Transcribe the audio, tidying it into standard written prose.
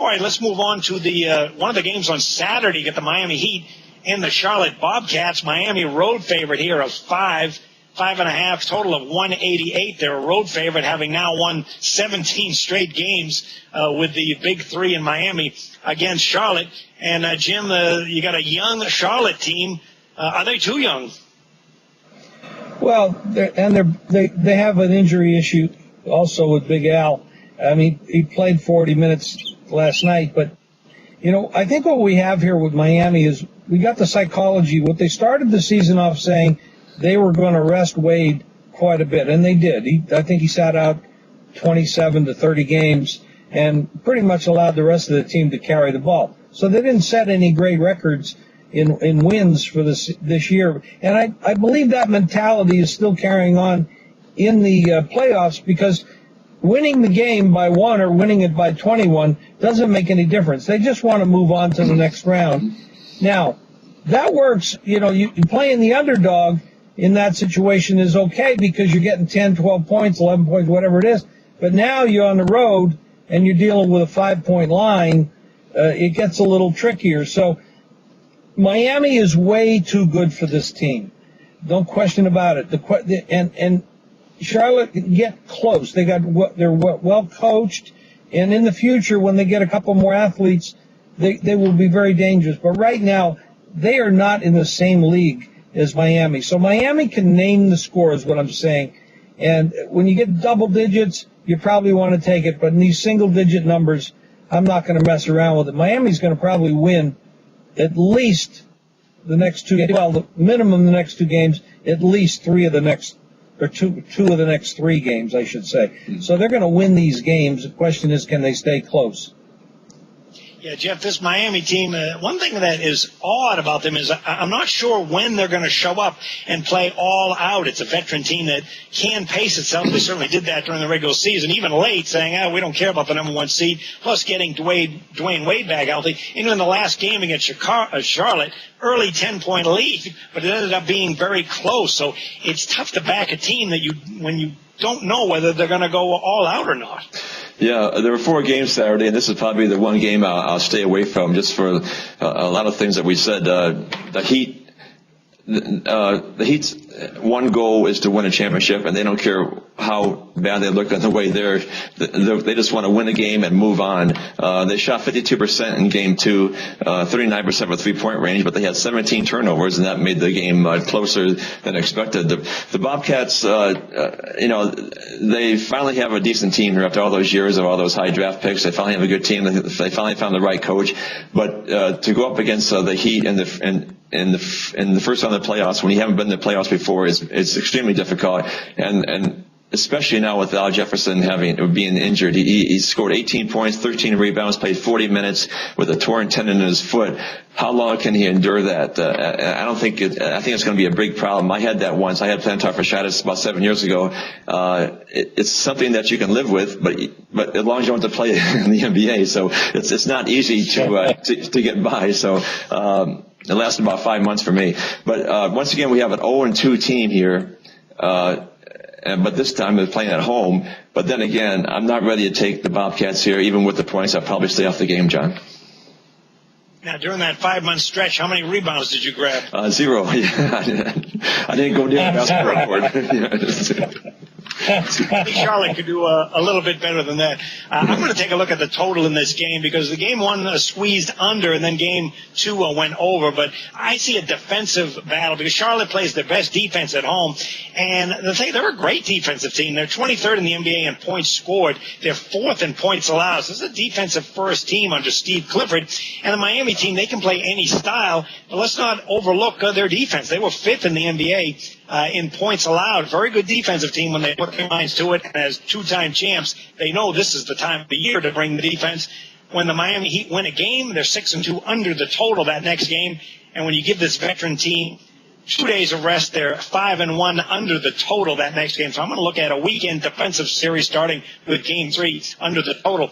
All right, let's move on to the one of the games on Saturday. You get the Miami Heat and the Charlotte Bobcats. Miami road favorite here of 5.5, total of 188. They're a road favorite, having now won 17 straight games with the big three in Miami against Charlotte. And, Jim, you got a young Charlotte team. Are they too young? Well, they have an injury issue also with Big Al. I mean, he played 40 minutes last night, but, I think what we have here with Miami is we got the psychology. What they started the season off saying they were going to rest Wade quite a bit, and they did. I think he sat out 27 to 30 games and pretty much allowed the rest of the team to carry the ball. So they didn't set any great records in wins for this year. And I believe that mentality is still carrying on in the playoffs, because winning the game by 1 or winning it by 21 doesn't make any difference. They just want to move on to the next round. Now, that works. You playing the underdog in that situation is okay because you're getting 10, 12 points, 11 points, whatever it is. But now you're on the road and you're dealing with a 5-point line. It gets a little trickier. So Miami is way too good for this team. No question about it. And Charlotte can get close. They're well coached, and in the future, when they get a couple more athletes, they will be very dangerous. But right now, they are not in the same league as Miami. So Miami can name the score, is what I'm saying. And when you get double digits, you probably want to take it. But in these single-digit numbers, I'm not going to mess around with it. Miami's going to probably win at least the next two games. Well, the minimum the next two games, at least two of the next 3 games, I should say. So they're going to win these games. The question is, can they stay close? Yeah, Jeff, this Miami team, one thing that is odd about them is I'm not sure when they're going to show up and play all out. It's a veteran team that can pace itself. They certainly did that during the regular season, even late, saying, we don't care about the number 1 seed, plus getting Dwayne Wade back healthy. Even in the last game against Charlotte, early 10-point lead, but it ended up being very close. So it's tough to back a team that when you don't know whether they're going to go all out or not. Yeah, there were 4 games Saturday, and this is probably the one game I'll stay away from, just for a lot of things that we said. The Heat's one goal is to win a championship, and they don't care how bad they look on the way there. They just want to win a game and move on. They shot 52% in game 2, 39% for 3-point range, but they had 17 turnovers, and that made the game closer than expected. The Bobcats, they finally have a decent team here after all those years of all those high draft picks. They finally have a good team. They finally found the right coach. But to go up against the Heat in the first round of the playoffs, when you haven't been in the playoffs before, it's extremely difficult. And especially now with Al Jefferson being injured, he scored 18 points, 13 rebounds, played 40 minutes with a torn tendon in his foot. How long can he endure that? I think it's going to be a big problem. I had that once. I had plantar fasciitis about 7 years ago. It's something that you can live with, but as long as you don't have to play in the NBA, so it's not easy to get by. So. It lasted about 5 months for me. But once again, we have an 0-2 team here. But this time they're playing at home. But then again, I'm not ready to take the Bobcats here. Even with the points, I'll probably stay off the game, John. Now, during that 5-month stretch, how many rebounds did you grab? 0. Yeah, I didn't go near the basketball court. I think Charlotte could do a little bit better than that. I'm going to take a look at the total in this game, because the game 1 squeezed under, and then game 2 went over. But I see a defensive battle, because Charlotte plays their best defense at home. And they're a great defensive team. They're 23rd in the NBA in points scored. They're 4th in points allowed. So this is a defensive first team under Steve Clifford. And the Miami team, they can play any style. But let's not overlook their defense. They were 5th in the NBA in points allowed. Very good defensive team when they put their minds to it. And as 2-time champs, they know this is the time of the year to bring the defense. When the Miami Heat win a game, they're 6-2 under the total that next game. And when you give this veteran team 2 days of rest, they're 5-1 under the total that next game. So I'm going to look at a weekend defensive series starting with game 3 under the total.